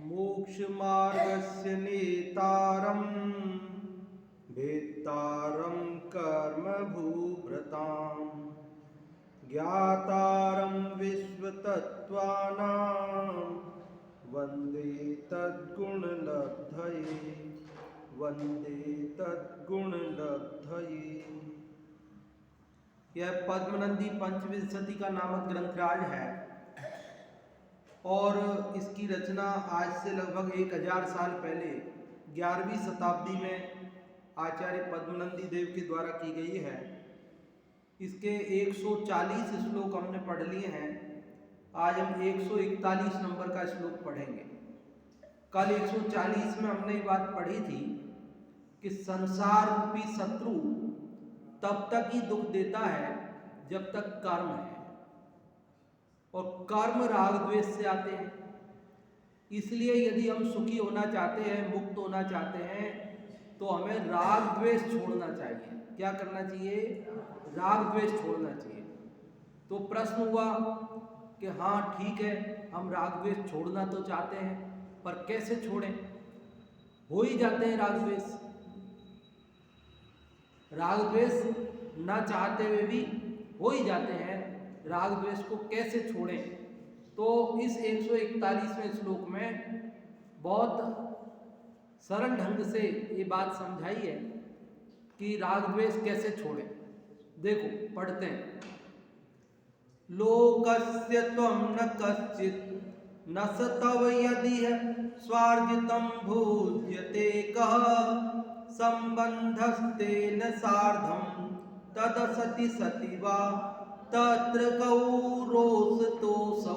मोक्षमार्गस्य नेतारं भेत्तारं कर्मभूभृतां ज्ञातारं विश्वतत्त्वानां वन्दे तद्गुणलब्धये यह पद्मनंदी पंचविंशति का नामक ग्रंथराज है और इसकी रचना आज से लगभग 1000 साल पहले 11वीं शताब्दी में आचार्य पद्मनंदी देव के द्वारा की गई है। इसके 140 श्लोक हमने पढ़ लिए हैं। आज हम 141 नंबर का श्लोक पढ़ेंगे। कल 140 में हमने ये बात पढ़ी थी कि संसार रूपी शत्रु तब तक ही दुख देता है जब तक कर्म है, और कर्म राग द्वेष से आते हैं। इसलिए यदि हम सुखी होना चाहते हैं, मुक्त होना चाहते हैं, तो हमें राग द्वेष छोड़ना चाहिए। क्या करना चाहिए? राग द्वेष छोड़ना चाहिए। तो प्रश्न हुआ कि हाँ ठीक है, हम राग द्वेष छोड़ना तो चाहते हैं, पर कैसे छोड़ें? हो ही जाते हैं राग द्वेष। राग द्वेष ना चाहते हुए भी हो ही जाते हैं। राग द्वेष को कैसे छोड़ें? तो इस 141वें श्लोक में बहुत सरल ढंग से ये बात समझाई है कि राग द्वेष कैसे छोड़ें। देखो पढ़ते हैं। लोकस्य त्वं न कश्चित् न स तव यदि स्वार्जितं भुज्यते कः संबंधस्तेन सार्धं तदसति सति वा तत्र गौरोऽसतोऽसौ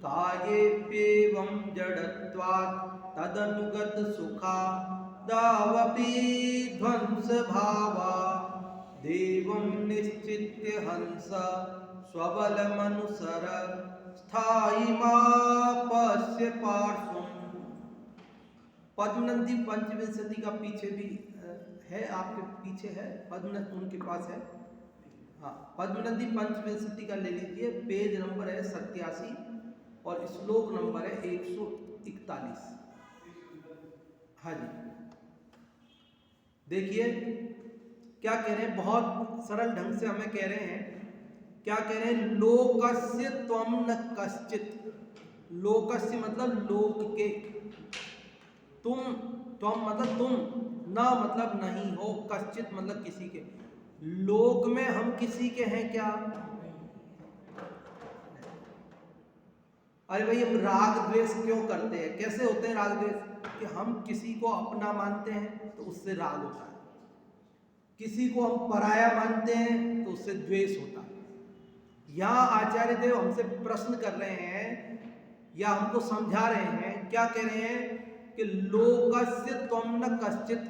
कायेऽप्येवं जडत्वात् तदनुगत सुखादावपि ध्वंसभावा देवं निश्चित्य हंस स्वबलमनुसर स्थायिमापस्य पार्श्वम्। पद्मनंदी पंचविंशति का पीछे भी है, आपके पीछे है पद्मनंदी, उनके पास है। हाँ, पद्मनंदी पंचविंशति का ले लीजिए। पेज नंबर है 87 और श्लोक नंबर है 141। हाँ जी, देखिए क्या कह रहे हैं। बहुत सरल ढंग से हमें कह रहे हैं। क्या कह रहे हैं? लोकस्य त्वं न कश्चित्। लोकस्य मतलब लोक के, तुम, त्वं मतलब तुम, न मतलब नहीं हो, कश्चित मतलब किसी के। लोक में हम किसी के हैं क्या? अरे भाई, हम राग द्वेष क्यों करते हैं? कैसे होते हैं राग द्वेष? कि हम किसी को अपना मानते हैं तो उससे राग होता है, किसी को हम पराया मानते हैं तो उससे द्वेष होता है। यहाँ आचार्य देव हमसे प्रश्न कर रहे हैं या हमको समझा रहे हैं। क्या कह रहे हैं? कि लोकस्य त्वं न कश्चित्।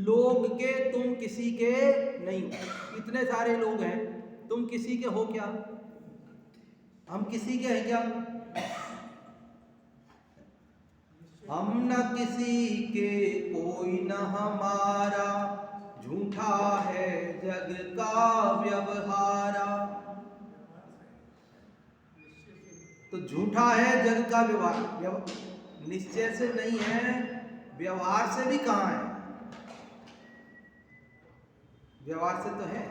लोग के तुम किसी के नहीं हो। इतने सारे लोग हैं, तुम किसी के हो क्या? हम किसी के हैं क्या? हम न किसी के, कोई न हमारा, झूठा है जग का व्यवहारा। तो झूठा है जग का व्यवहार, निश्चय से नहीं है, व्यवहार से भी कहाँ है? व्यवहार से तो है।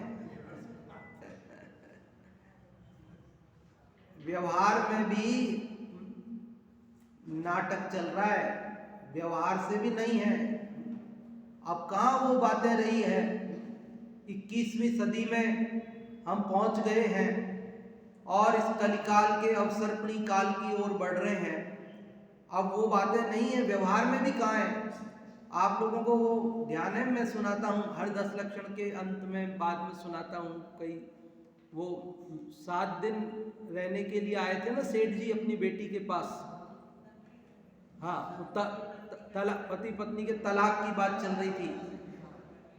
व्यवहार में भी नाटक चल रहा है, व्यवहार से भी नहीं है। अब कहाँ वो बातें रही है? 21वीं सदी में हम पहुंच गए हैं और इस कलिकाल के अवसर्पणी काल की ओर बढ़ रहे हैं। अब वो बातें नहीं है, व्यवहार में भी कहाँ है? आप लोगों को वो ध्यान है, मैं सुनाता हूँ हर 10 लक्षण के अंत में, बाद में सुनाता हूँ। कई वो 7 दिन रहने के लिए आए थे ना सेठ जी अपनी बेटी के पास। हाँ, पति पत्नी के तलाक की बात चल रही थी,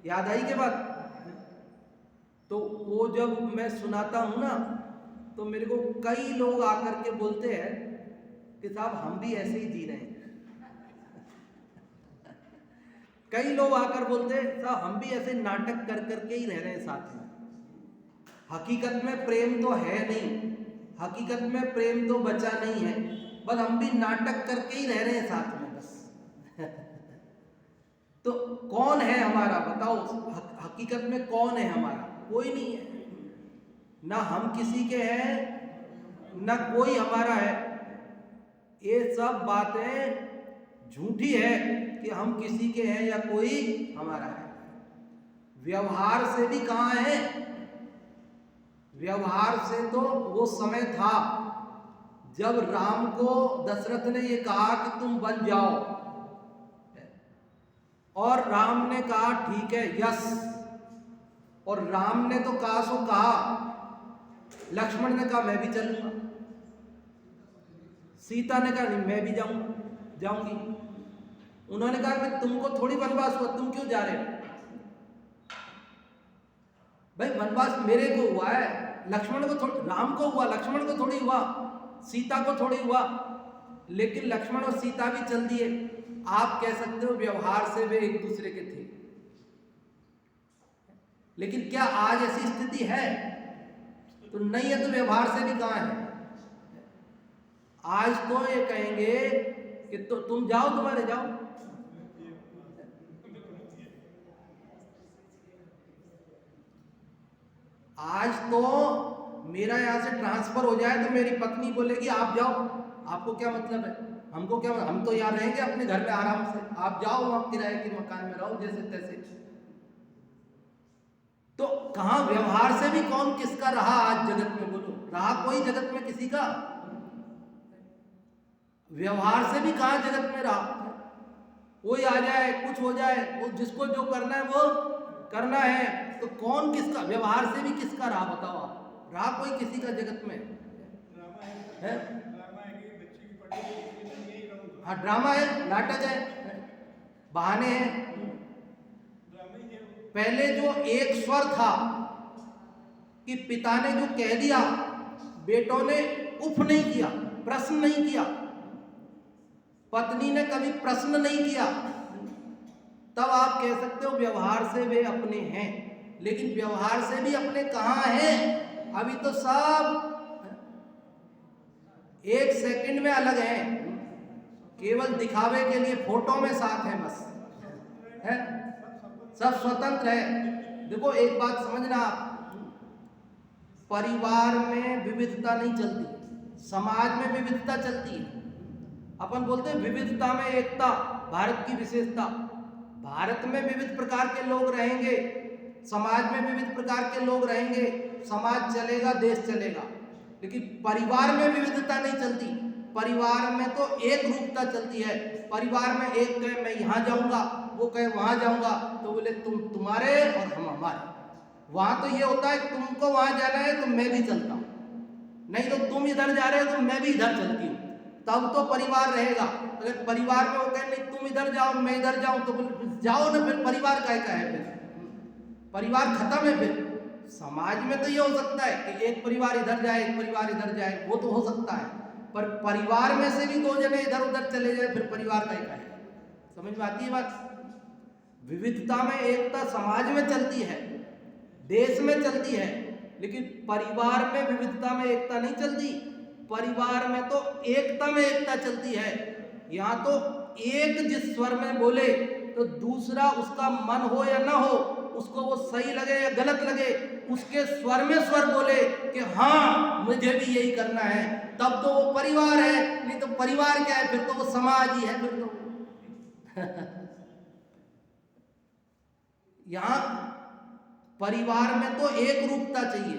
याद आई के बात? तो वो जब मैं सुनाता हूँ ना, तो मेरे को कई लोग आकर के बोलते हैं कि साहब हम भी ऐसे ही जी रहे हैं। कई लोग आकर बोलते हैं साहब हम भी ऐसे नाटक कर करके ही रह रहे हैं साथ में। हकीकत में प्रेम तो है नहीं, हकीकत में प्रेम तो बचा नहीं है। बस हम भी नाटक करके ही रह रहे हैं साथ में बस। तो कौन है हमारा, बताओ हकीकत में कौन है हमारा? कोई नहीं है, ना हम किसी के हैं ना कोई हमारा है। ये सब बातें झूठी है कि हम किसी के हैं या कोई हमारा है। व्यवहार से भी कहाँ है? व्यवहार से तो वो समय था जब राम को दशरथ ने ये कहा कि तुम बन जाओ, और राम ने कहा ठीक है यस, और राम ने तो कहा सो कहा, लक्ष्मण ने कहा मैं भी चलूंगा, सीता ने कहा नहीं मैं भी जाऊंगी। उन्होंने कहा मैं तुमको थोड़ी वनवास हुआ, तुम क्यों जा रहे हो? भाई वनवास मेरे को हुआ है, लक्ष्मण को थोड़ी, राम को हुआ, लक्ष्मण को थोड़ी हुआ, सीता को थोड़ी हुआ। लेकिन लक्ष्मण और सीता भी चल दिए। आप कह सकते हो व्यवहार से वे एक दूसरे के थे, लेकिन क्या आज ऐसी स्थिति है? तो नहीं है, तो व्यवहार से भी कहां है? आज तो ये कहेंगे कि तो तुम जाओ, तुम्हारे जाओ। आज तो मेरा यहां से ट्रांसफर हो जाए तो मेरी पत्नी बोलेगी आप जाओ, आपको क्या मतलब है, हमको क्या, हम तो यहाँ रहेंगे अपने घर में आराम से, आप जाओ वहां किराए के मकान में रहो जैसे तैसे। तो कहां व्यवहार से भी कौन किसका रहा आज जगत में? बोलो, रहा कोई जगत में किसी का? व्यवहार से भी कहां जगत में रहा? कोई आ जाए, कुछ हो जाए, वो जिसको जो करना है वो करना है। तो कौन किसका, व्यवहार से भी किसका रहा? बताओ आप, रहा कोई किसी का जगत में है? हाँ ड्रामा है, नाटक है, बहाने हैं। पहले जो एक स्वर था कि पिता ने जो कह दिया, बेटों ने उफ नहीं किया, प्रश्न नहीं किया, पत्नी ने कभी प्रश्न नहीं किया, तब आप कह सकते हो व्यवहार से वे अपने हैं। लेकिन व्यवहार से भी अपने कहां हैं? अभी तो सब एक सेकंड में अलग है, केवल दिखावे के लिए फोटो में साथ है बस, है सब स्वतंत्र है। देखो एक बात समझना, परिवार में विविधता नहीं चलती, समाज में विविधता चलती है। अपन बोलते हैं विविधता में एकता, भारत की विशेषता। भारत में विविध प्रकार के लोग रहेंगे, समाज में विविध प्रकार के लोग रहेंगे, समाज चलेगा, देश चलेगा। लेकिन परिवार में विविधता नहीं चलती, परिवार में तो एक रूपता चलती है। परिवार में एक कहे मैं यहाँ जाऊंगा, वो कहे वहां जाऊंगा, तो बोले तुम तुम्हारे और हम हमारे। वहां तो ये होता है तुमको वहां जाना है तो मैं भी चलता हूं, नहीं तो तुम इधर जा रहे हो तो मैं भी इधर चलती हूँ, तब तो परिवार रहेगा। अगर परिवार में वो कहे नहीं तुम इधर जाओ मैं इधर जाऊं, तो जाओ ना, फिर परिवार का है, फिर परिवार खत्म है। फिर समाज में तो ये हो सकता है कि एक परिवार इधर जाए एक परिवार इधर जाए, वो तो हो सकता है, पर परिवार में से भी दो जने इधर उधर चले जाए, फिर परिवार का है। समझ में आती है बात? विविधता में एकता समाज में चलती है, देश में चलती है, लेकिन परिवार में विविधता में एकता नहीं चलती। परिवार में तो एकता में एकता चलती है। यहाँ तो एक जिस स्वर में बोले तो दूसरा उसका मन हो या ना हो, उसको वो सही लगे या गलत लगे, उसके स्वर में स्वर बोले कि हाँ मुझे भी यही करना है, तब तो वो परिवार है। नहीं तो परिवार क्या है? फिर तो वो समाज ही है फिर तो। यहाँ परिवार में तो एक रूपता चाहिए,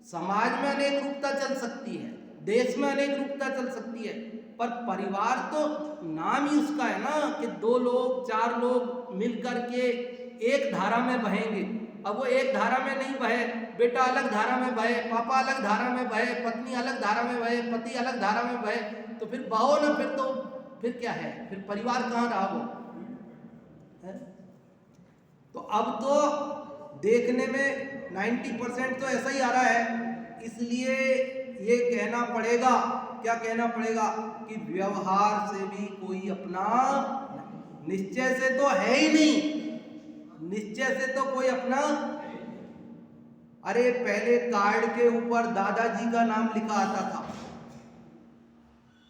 समाज में अनेक रूपता चल सकती है, देश में अनेक रूपता चल सकती है, पर परिवार तो नाम ही उसका है ना कि दो लोग चार लोग मिलकर के एक धारा में बहेंगे। अब वो एक धारा में नहीं बहे, बेटा अलग धारा में बहे, पापा अलग धारा में बहे, पत्नी अलग धारा में बहे, पति अलग धारा में बहे, तो फिर बहो ना, फिर तो फिर क्या है? फिर परिवार कहाँ रहा वो? तो अब तो देखने में 90% तो ऐसा ही आ रहा है। इसलिए ये कहना पड़ेगा, क्या कहना पड़ेगा कि व्यवहार से भी कोई अपना, निश्चय से तो है ही नहीं, निश्चय से तो कोई अपना। अरे पहले कार्ड के ऊपर दादाजी का नाम लिखा आता था,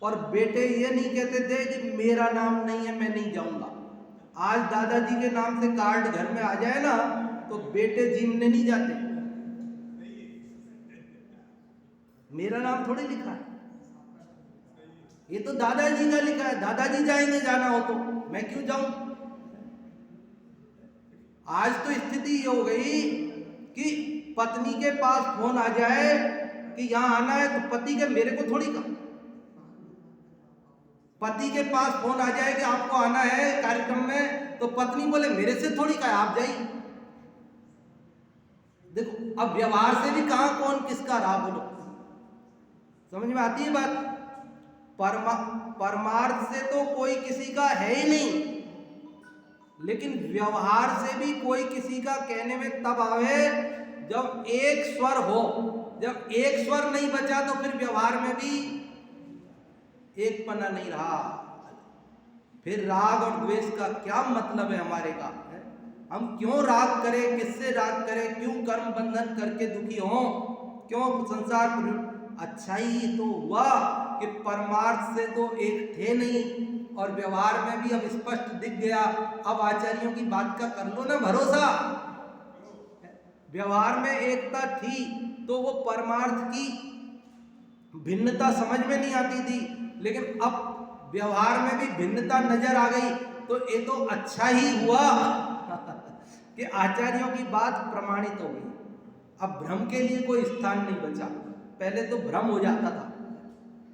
और बेटे ये नहीं कहते थे कि मेरा नाम नहीं है मैं नहीं जाऊंगा। आज दादाजी के नाम से कार्ड घर में आ जाए ना तो बेटे जीमने नहीं जाते, मेरा नाम थोड़ी लिखा है, ये तो दादाजी का लिखा है, दादाजी जाएंगे जाना हो तो मैं क्यों जाऊं। आज तो स्थिति ये हो गई कि पत्नी के पास फोन आ जाए कि यहां आना है तो पति के मेरे को थोड़ी कहा, पति के पास फोन आ जाए कि आपको आना है कार्यक्रम में तो पत्नी बोले मेरे से थोड़ी कहा आप जाइए। देखो अब व्यवहार से भी कहां कौन किसका रहा, बोलो समझ में आती है बात। परमार्थ से तो कोई किसी का है ही नहीं, लेकिन व्यवहार से भी कोई किसी का कहने में तब आवे जब एक स्वर हो। जब एक स्वर नहीं बचा तो फिर व्यवहार में भी एक पना नहीं रहा। फिर राग और द्वेष का क्या मतलब है हमारे का, हम क्यों राग करें, किससे राग करें, क्यों कर्म बंधन करके दुखी हों, क्यों संसार। अच्छा ही तो हुआ कि परमार्थ से तो एक थे नहीं और व्यवहार में भी अब स्पष्ट दिख गया। अब आचार्यों की बात का कर लो ना भरोसा। व्यवहार में एकता थी तो वो परमार्थ की भिन्नता समझ में नहीं आती थी, लेकिन अब व्यवहार में भी भिन्नता नजर आ गई तो ये तो अच्छा ही हुआ कि आचार्यों की बात प्रमाणित हो गई। अब भ्रम के लिए कोई स्थान नहीं बचा। पहले तो भ्रम हो जाता था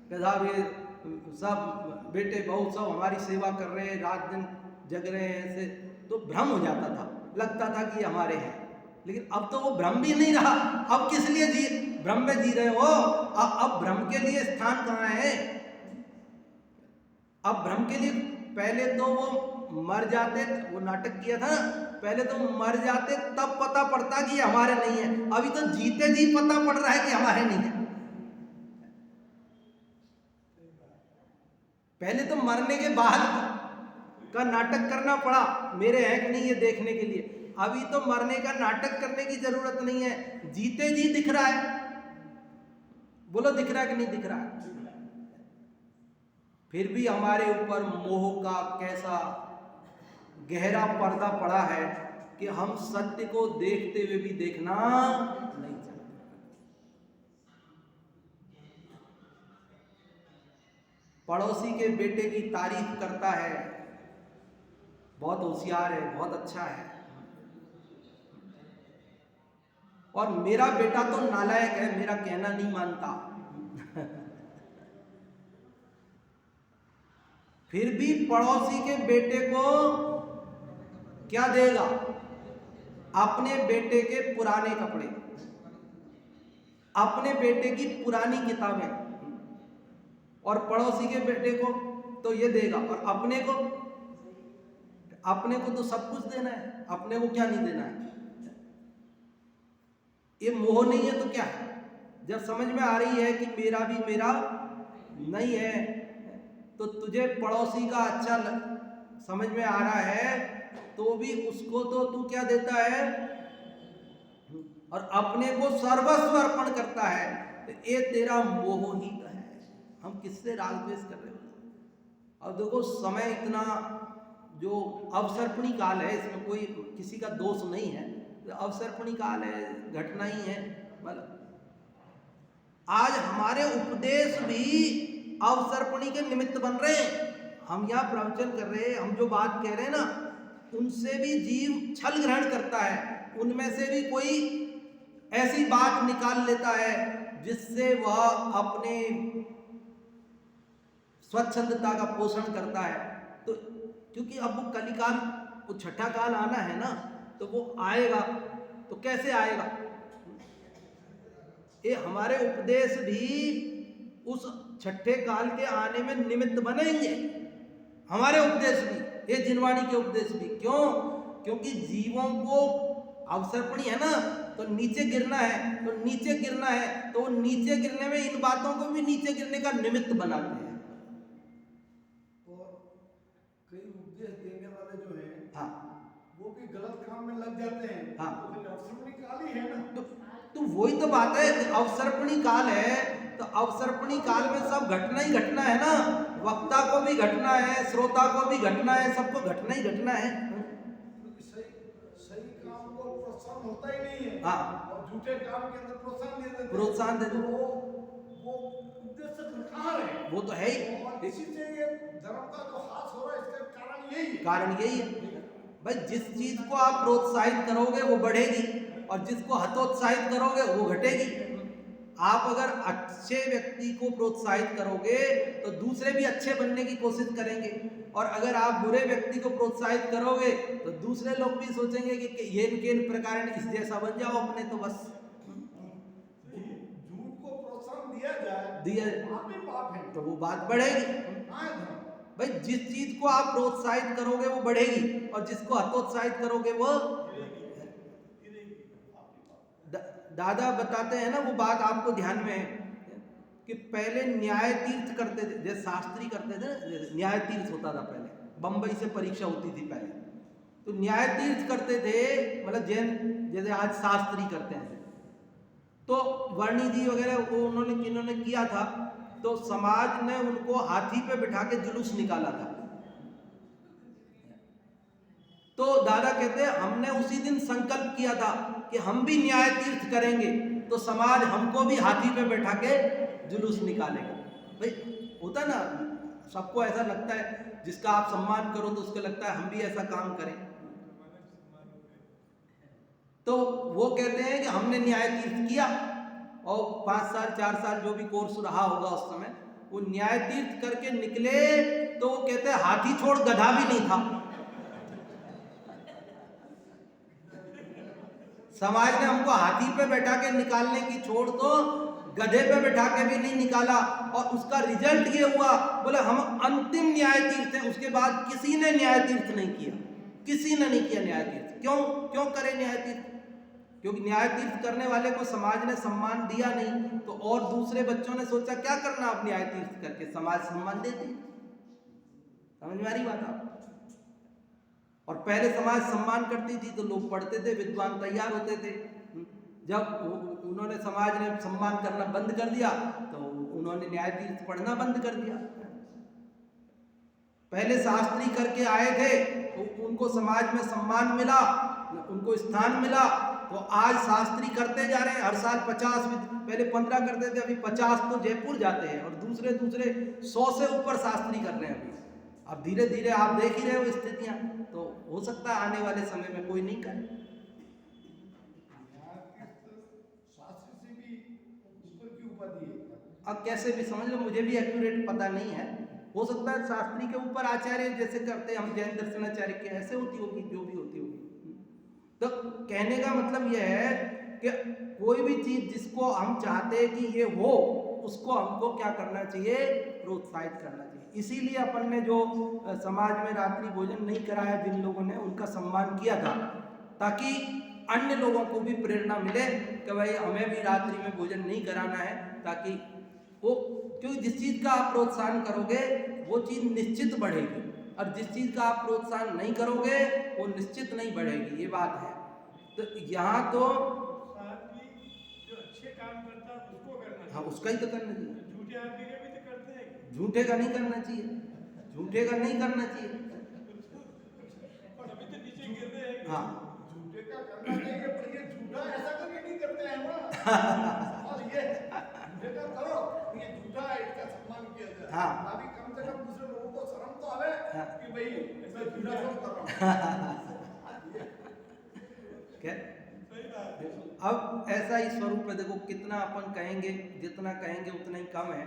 कि साहब ये सब बेटे बहू सब हमारी सेवा कर रहे हैं, रात दिन जग रहे हैं, ऐसे तो भ्रम हो जाता था, लगता था कि हमारे हैं। लेकिन अब तो वो भ्रम भी नहीं रहा। अब किस लिए जी भ्रम में जी रहे हो? अब भ्रम के लिए स्थान कहाँ है? अब भ्रम के लिए पहले तो वो मर जाते, वो नाटक किया था, पहले तो मर जाते तब पता पड़ता कि हमारे नहीं है। अभी तो जीते जी पता पड़ रहा है कि हमारे नहीं है। पहले तो मरने के बाद का नाटक करना पड़ा मेरे हैं कि नहीं ये देखने के लिए। अभी तो मरने का नाटक करने की जरूरत नहीं है, जीते जी दिख रहा है। बोलो दिख रहा है कि नहीं दिख रहा है? फिर भी हमारे ऊपर मोह का कैसा गहरा पर्दा पड़ा है कि हम सत्य को देखते हुए भी देखना नहीं चाहते। पड़ोसी के बेटे की तारीफ करता है, बहुत होशियार है, बहुत अच्छा है, और मेरा बेटा तो नालायक है, मेरा कहना नहीं मानता। फिर भी पड़ोसी के बेटे को क्या देगा? अपने बेटे के पुराने कपड़े, अपने बेटे की पुरानी किताबें, और पड़ोसी के बेटे को तो ये देगा, और अपने को तो सब कुछ देना है, अपने को क्या नहीं देना है? ये मोह नहीं है तो क्या है? जब समझ में आ रही है कि मेरा भी मेरा नहीं है, तो तुझे पड़ोसी का अच्छा समझ में आ रहा है तो भी उसको तो तू क्या देता है, और अपने को सर्वस्व अर्पण करता है। तो ये तेरा मोह ही है। हम किससे राग द्वेष कर रहे हो? अब देखो समय इतना जो अवसर्पणी काल है, इसमें कोई किसी का दोष नहीं है, अवसर्पणी काल है, घटना ही है। मतलब आज हमारे उपदेश भी अवसर्पणी के निमित्त बन रहे हैं। हम यहाँ प्रवचन कर रहे हैं, हम जो बात कह रहे हैं ना, उनसे भी जीव छल ग्रहण करता है। उनमें से भी कोई ऐसी बात निकाल लेता है जिससे वह अपने स्वच्छंदता का पोषण करता है। तो क्योंकि अब वो कलिकाल, वो छठा काल आना है ना, तो वो आएगा, तो कैसे आएगा? ये हमारे उपदेश भी उस छठे काल के आने में निमित्त बनेंगे। हमारे उपदेश भी, ये जिनवाणी के उपदेश भी। क्यों? क्योंकि जीवों को अवसर्पणी है ना, तो नीचे गिरना है, तो नीचे गिरना है, तो नीचे गिरने में इन बातों को भी नीचे गिरने का निमित्त बनाते हैं। कई उपदेश देने वाले जो हैं, हाँ, वो भी गलत काम में लग जाते हैं। हाँ, तो फिर अवसर्पणी काल ही है ना। तो वही तो बात है, अवसर्पणी काल है तो अवसर्पणी काल में सब घटना ही घटना है ना, वक्ता को भी घटना है, श्रोता को भी घटना है, सबको घटना ही घटना है। सही काम को प्रोत्साहन होता ही नहीं है। हाँ, और झूठे काम के अंदर प्रोत्साहन दे देते। प्रोत्साहन दे देते। वो उद्देश्य कहाँ है? वो तो है ही। और इसी से ये धर्म का जो हास हो रहा है, इसका कारण यही है। कारण यही है भाई, जिस चीज को आप प्रोत्साहित करोगे वो बढ़ेगी, और जिसको हतोत्साहित करोगे वो घटेगी। आप अगर अच्छे व्यक्ति को प्रोत्साहित करोगे तो दूसरे भी अच्छे बनने की कोशिश करेंगे, और अगर आप बुरे व्यक्ति को प्रोत्साहित करोगे तो दूसरे लोग भी सोचेंगे कि ये केन प्रकार इस जैसा बन जाओ अपने, तो बस झूठ को प्रोत्साहन दिया पाप ही पाप है। तो वो बात बढ़ेगी भाई। जिस चीज को आप प्रोत्साहित करोगे वो बढ़ेगी, और जिसको हतोत्साहित करोगे वो। दादा बताते हैं ना वो बात आपको ध्यान में है कि पहले न्याय तीर्थ करते थे, जैसे शास्त्री करते थे ना, न्याय तीर्थ होता था पहले, बंबई से परीक्षा होती थी पहले, तो न्याय तीर्थ करते थे, मतलब जैन जैसे आज शास्त्री करते हैं। तो वर्णी जी वगैरह वो उन्होंने किया था, तो समाज ने उनको हाथी पे बिठा के जुलूस निकाला था। तो दादा कहते हैं हमने उसी दिन संकल्प किया था कि हम भी न्याय तीर्थ करेंगे, तो समाज हमको भी हाथी पे बैठा के जुलूस निकालेगा। भाई होता ना, सबको ऐसा लगता है, जिसका आप सम्मान करो तो उसको लगता है हम भी ऐसा काम करें। तो वो कहते हैं कि हमने न्याय तीर्थ किया, और 5 साल 4 साल जो भी कोर्स रहा होगा उस समय, वो न्याय तीर्थ करके निकले, तो वो कहते हैं हाथी छोड़ गधा भी नहीं था। समाज ने हमको हाथी पे बैठा के निकालने की छोड़ तो गधे पे बैठा के भी नहीं निकाला, और उसका रिजल्ट ये हुआ, बोले हम अंतिम न्याय तीर्थ है, उसके बाद किसी ने न्याय तीर्थ नहीं किया, किसी ने नहीं किया न्याय तीर्थ। क्यों करे न्याय तीर्थ? क्योंकि न्याय तीर्थ करने वाले को समाज ने सम्मान दिया नहीं, तो और दूसरे बच्चों ने सोचा क्या करना अब न्याय तीर्थ करके, समाज सम्मान देती। समझ में आ रही बात आप? और पहले समाज सम्मान करती थी तो लोग पढ़ते थे, विद्वान तैयार होते थे। जब उन्होंने समाज ने सम्मान करना बंद कर दिया तो उन्होंने न्याय तीर्थ पढ़ना बंद कर दिया। पहले शास्त्री करके आए थे तो उनको समाज में सम्मान मिला, उनको स्थान मिला, तो आज शास्त्री करते जा रहे हैं। हर साल 50, पहले 15 करते थे, अभी 50 तो जयपुर जाते हैं, और दूसरे 100 से ऊपर शास्त्री कर रहे हैं अभी। अब धीरे धीरे आप देख ही रहे हो स्थितियां, तो हो सकता है आने वाले समय में कोई नहीं करे। अब कैसे भी समझ लो, मुझे भी एक्यूरेट पता नहीं है, हो सकता है शास्त्री के ऊपर आचार्य जैसे करते हम जैन दर्शनाचार्य के, ऐसे होती होगी, जो भी होती होगी। तो कहने का मतलब यह है कि कोई भी चीज जिसको हम चाहते हैं कि ये हो, उसको हमको क्या करना चाहिए, प्रोत्साहित करना चाहिए। इसीलिए अपन ने जो समाज में रात्रि भोजन नहीं कराया, जिन लोगों ने, उनका सम्मान किया था, ताकि अन्य लोगों को भी प्रेरणा मिले कि भाई हमें भी रात्रि में भोजन नहीं कराना है, ताकि वो, क्योंकि जिस चीज़ का आप प्रोत्साहन करोगे वो चीज़ निश्चित बढ़ेगी, और जिस चीज़ का आप प्रोत्साहन नहीं करोगे वो निश्चित नहीं बढ़ेगी। ये बात है। तो यहाँ तो जो अच्छे काम करता है उसको करना चाहिए। हाँ, उसका ही तो करना चाहिए। झूठे आदमी का भी तो करते हैं। झूठे का नहीं करना चाहिए, झूठे का नहीं करना चाहिए। और अभी तो नीचे गिर रहे हैं। हाँ, झूठे का करना चाहिए, पर ये झूठा ऐसा करके नहीं करते हैं ना। और ये झूठे का करो, ये झूठा है, इसका सम्मान किया जाए। हाँ। अभी कम से कम दूसरे लोगों को शर्म तो आवे कि भाई मैं झूठा क्यों कर रहा हूँ। क्या? अब ऐसा ही स्वरूप है। देखो कितना अपन कहेंगे, जितना कहेंगे उतना ही कम है।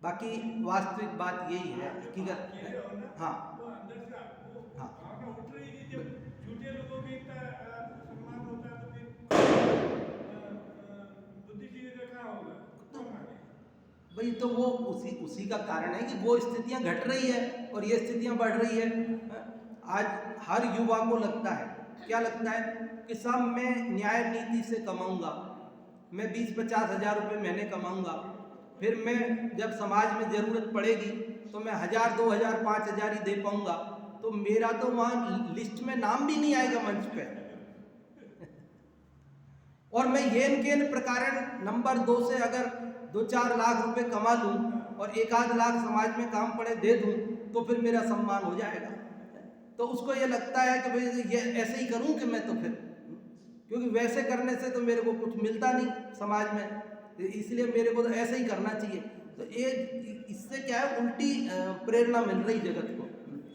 बाकी वास्तविक बात यही है, हकीकत। हाँ वो अंदर से आपको हाँ भावना उठ रही है कि जब झूठे लोगों के इतना सम्मान होता है तो फिर बुद्धिजीवी का क्या होगा, कौन मानेगा? भाई, तो वो उसी का कारण है कि वो स्थितियां घट रही है और ये स्थितियां बढ़ रही है। आज हर युवा को लगता है, क्या लगता है कि सब मैं न्याय नीति से कमाऊंगा, मैं 20-50 हज़ार रुपये महीने कमाऊंगा, फिर मैं जब समाज में ज़रूरत पड़ेगी तो मैं 1000, 2000, 5000 ही दे पाऊंगा, तो मेरा तो वहाँ लिस्ट में नाम भी नहीं आएगा मंच पे। और मैं येन केन प्रकार नंबर 2 से अगर 2-4 लाख रुपए कमा लूं और 1-आध लाख समाज में काम पड़े दे दूं तो फिर मेरा सम्मान हो जाएगा। तो उसको ये लगता है कि भाई ये ऐसे ही करूं कि मैं तो फिर, क्योंकि वैसे करने से तो मेरे को कुछ मिलता नहीं समाज में, इसलिए मेरे को तो ऐसे ही करना चाहिए। तो ये इससे क्या है, उल्टी प्रेरणा मिल रही जगत को,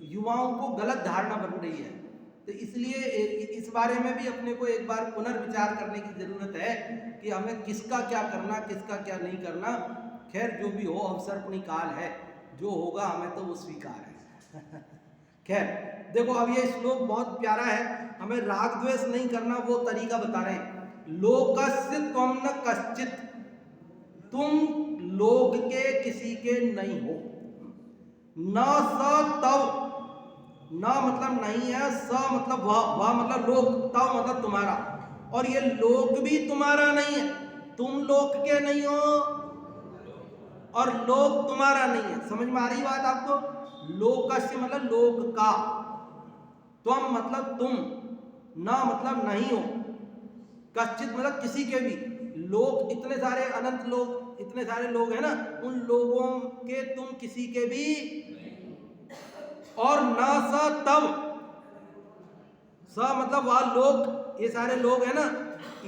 युवाओं को गलत धारणा बन रही है। तो इसलिए इस बारे में भी अपने को एक बार पुनर्विचार करने की ज़रूरत है कि हमें किसका क्या करना, किसका क्या नहीं करना। खैर जो भी हो, अवसर्पणी काल है, जो होगा हमें तो वो स्वीकार है। खैर देखो, अब ये श्लोक बहुत प्यारा है, हमें राग द्वेष नहीं करना वो तरीका बता रहे हैं। लोकस्य त्वं न कश्चित्, तुम लोग के किसी के नहीं हो। न स तव, न मतलब नहीं है, स मतलब वह मतलब लोक, तव मतलब तुम्हारा, और ये लोक भी तुम्हारा नहीं है, तुम लोक के नहीं हो और लोक तुम्हारा नहीं है। समझ में आ रही बात आपको? लोकस्य मतलब लोक का, त्वम मतलब तुम, न मतलब नहीं हो, कश्चित मतलब किसी के भी। लोक इतने सारे अनंत लोग, इतने सारे लोग हैं ना, उन लोगों के तुम किसी के भी, और न स तव, स मतलब वह लोग, ये सारे लोग हैं ना,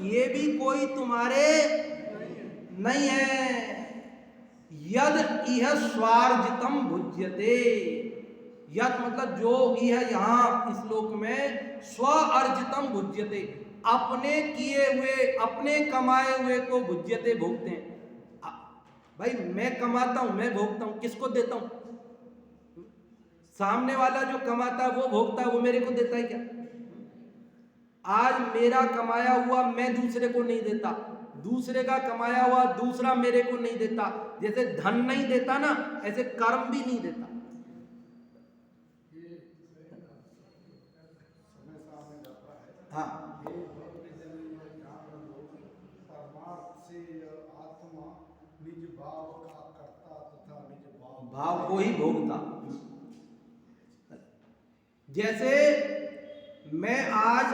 ये भी कोई तुम्हारे नहीं है। यद इह स्वार्जितम भुज्यते, यद मतलब जो इह यहाँ इस लोक में स्व अर्जितम भुज्यते, अपने किए हुए, अपने कमाए हुए को भुज्यते भोगते हैं। भाई मैं कमाता हूं, मैं भोगता हूं, किसको देता हूं? सामने वाला जो कमाता है वो भोगता है, वो मेरे को देता है क्या? आज मेरा कमाया हुआ मैं दूसरे को नहीं देता, दूसरे का कमाया हुआ दूसरा मेरे को नहीं देता। जैसे धन नहीं देता ना, ऐसे कर्म भी नहीं देता। हाँ, परमार्थ से आत्मा निज भाव का करता तथा निज भाव को ही भोगता। जैसे मैं आज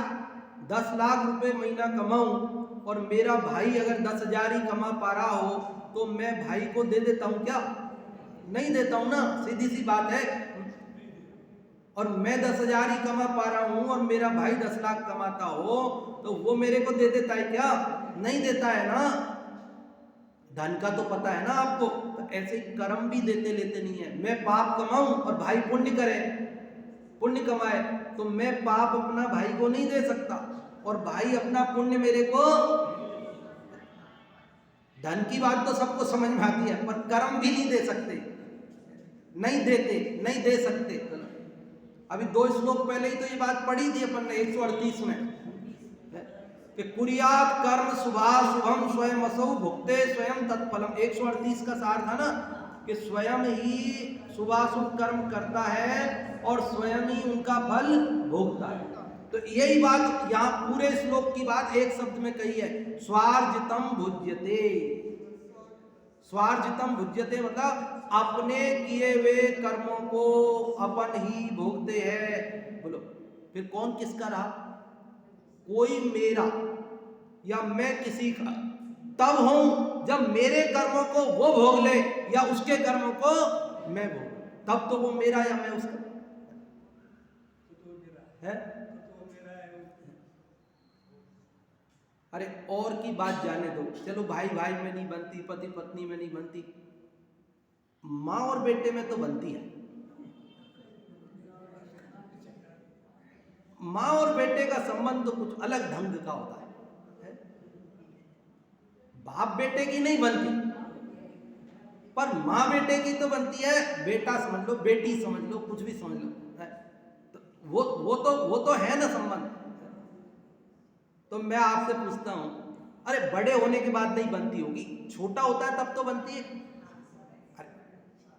10 लाख रुपए महीना कमाऊं और मेरा भाई अगर 10,000 ही कमा पा रहा हो, तो मैं भाई को दे देता हूं क्या? नहीं देता हूं ना, सीधी सी बात है। और मैं 10,000 ही कमा पा रहा हूं और मेरा भाई 10 लाख कमाता हो, तो वो मेरे को दे देता है क्या? नहीं देता है ना। धन का तो पता है ना आपको। तो ऐसे ही कर्म भी देते लेते नहीं है। मैं पाप कमाऊं और भाई पुण्य करे, पुण्य कमाए, तो मैं पाप अपना भाई को नहीं दे सकता और भाई अपना पुण्य मेरे को। धन की बात तो सबको समझ में आती है, पर कर्म भी नहीं दे सकते, नहीं देते, नहीं दे सकते। अभी 2 श्लोक पहले ही तो ये बात पढ़ी थी अपन ने 138 में कि कुर्यात कर्म शुभम स्वयं असौ भुक्ते स्वयं तत्फलम। 138 का सार था ना कि स्वयं ही शुभाशुभ कर्म करता है और स्वयं ही उनका फल भोगता है। तो यही बात यहाँ पूरे श्लोक की बात एक शब्द में कही है, स्वार्जितम भुज्यते। स्वार्जितम भुज्यते मतलब अपने किए हुए कर्मों को अपन ही भोगते हैं। बोलो फिर कौन किसका रहा? कोई मेरा या मैं किसी का तब हूं जब मेरे कर्मों को वो भोग ले या उसके कर्मों को मैं भोग, तब तो वो मेरा या मैं उसका है। अरे और की बात जाने दो, चलो भाई भाई में नहीं बनती, पति पत्नी में नहीं बनती, माँ और बेटे में तो बनती है। माँ और बेटे का संबंध तो कुछ अलग ढंग का होता है। बाप बेटे की नहीं बनती, पर माँ बेटे की तो बनती है। बेटा समझ लो, बेटी समझ लो, कुछ भी समझ लो, तो वो तो है ना संबंध। तो मैं आपसे पूछता हूं, अरे बड़े होने के बाद नहीं बनती होगी, छोटा होता है तब तो बनती है।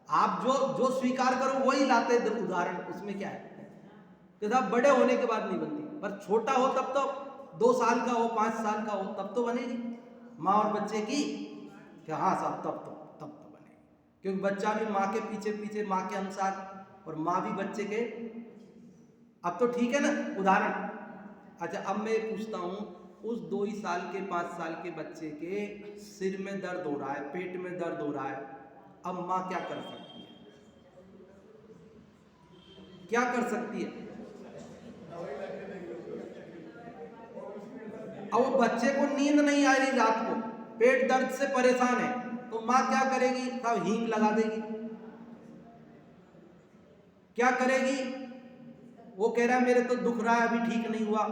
आप जो स्वीकार करो वही लाते उदाहरण, उसमें क्या है कि साहब बड़े होने के बाद नहीं बनती, पर छोटा हो तब तो 2 साल का हो, 5 साल का हो, तब तो बनेगी माँ और बच्चे की। कि हाँ साहब तब तो बनेगी, क्योंकि बच्चा भी माँ के पीछे पीछे, माँ के अनुसार, और माँ भी बच्चे के। अब तो ठीक है ना उदाहरण। अच्छा अब मैं पूछता हूँ उस 2 ही साल के 5 साल के बच्चे के सिर में दर्द हो रहा है, पेट में दर्द हो रहा है। अब माँ क्या कर सकती है? क्या कर सकती है? अब वो बच्चे को नींद नहीं आ रही, रात को पेट दर्द से परेशान है, तो माँ क्या करेगी? तब हींग लगा देगी। क्या करेगी? वो कह रहा है मेरे तो दुख रहा है, अभी ठीक नहीं हुआ,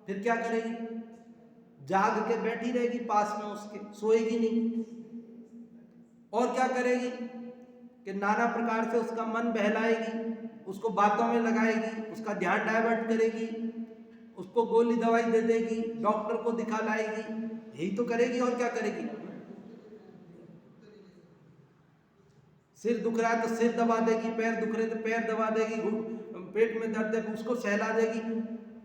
फिर क्या करेगी? जाग के बैठी रहेगी पास में उसके, सोएगी नहीं। और क्या करेगी कि नाना प्रकार से उसका मन बहलाएगी, उसको बातों में लगाएगी, उसका ध्यान डाइवर्ट करेगी, उसको गोली दवाई दे देगी, डॉक्टर को दिखा लाएगी। यही तो करेगी, और क्या करेगी? सिर दुख रहा है तो सिर दबा देगी, पैर दुख रहे तो पैर दबा देगी, पेट में दर्द है उसको सहला देगी।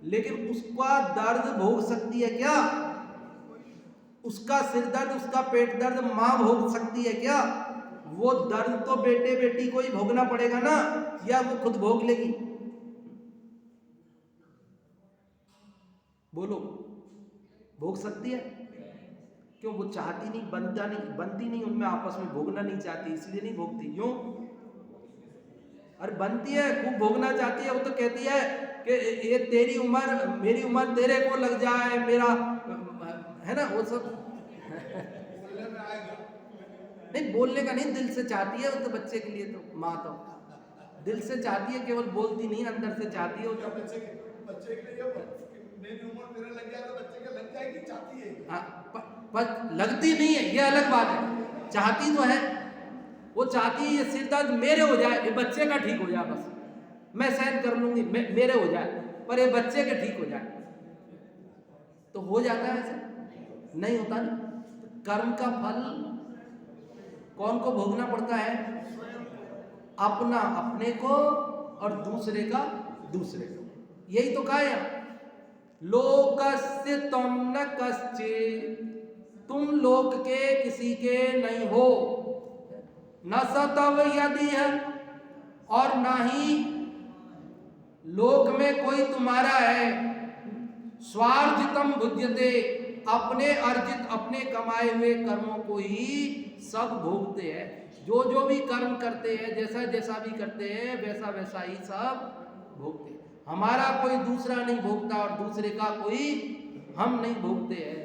लेकिन उसका दर्द भोग सकती है क्या? उसका सिर दर्द, उसका पेट दर्द माँ भोग सकती है क्या? वो दर्द तो बेटे बेटी को ही भोगना पड़ेगा ना, या वो खुद भोग लेगी? बोलो, भोग सकती है? क्यों? वो चाहती नहीं, बनती नहीं उनमें, आपस में भोगना नहीं चाहती, इसलिए नहीं भोगती। क्यों? अरे बनती है, खूब भोगना चाहती है। वो तो कहती है कि ये तेरी उम्र मेरी उम्र तेरे को लग जाए, मेरा है ना, वो सब नहीं, बोलने का नहीं, दिल से चाहती है वो तो बच्चे के लिए। तो माँ तो दिल से चाहती है, केवल बोलती नहीं, अंदर से चाहती है वो तो। बच्चे के लिए मेरी उम्र तेरे लग गया तो बच्चे के लग जाएगी, चाहती है। पर लगती नहीं है, ये अलग बात है। चाहती तो है, वो चाहती है ये सिर दर्द मेरे हो जाए, ये बच्चे का ठीक हो जाए, बस मैं सहन कर लूंगी, मेरे हो जाए, पर ये बच्चे के ठीक हो जाए। तो हो जाता है ऐसे? नहीं होता ना। कर्म का फल कौन को भोगना पड़ता है? अपना अपने को, और दूसरे का दूसरे को। यही तो कहा है, लोकस्य त्वं न कश्चित्, तुम लोक के किसी के नहीं हो। न सतव यदि है, और ना ही लोक में कोई तुम्हारा है। स्वार्जितम भुज्यते, अपने अर्जित अपने कमाए हुए कर्मों को ही सब भोगते हैं। जो जो भी कर्म करते हैं, जैसा जैसा भी करते हैं, वैसा वैसा ही सब भोगते हैं। हमारा कोई दूसरा नहीं भोगता, और दूसरे का कोई हम नहीं भोगते हैं।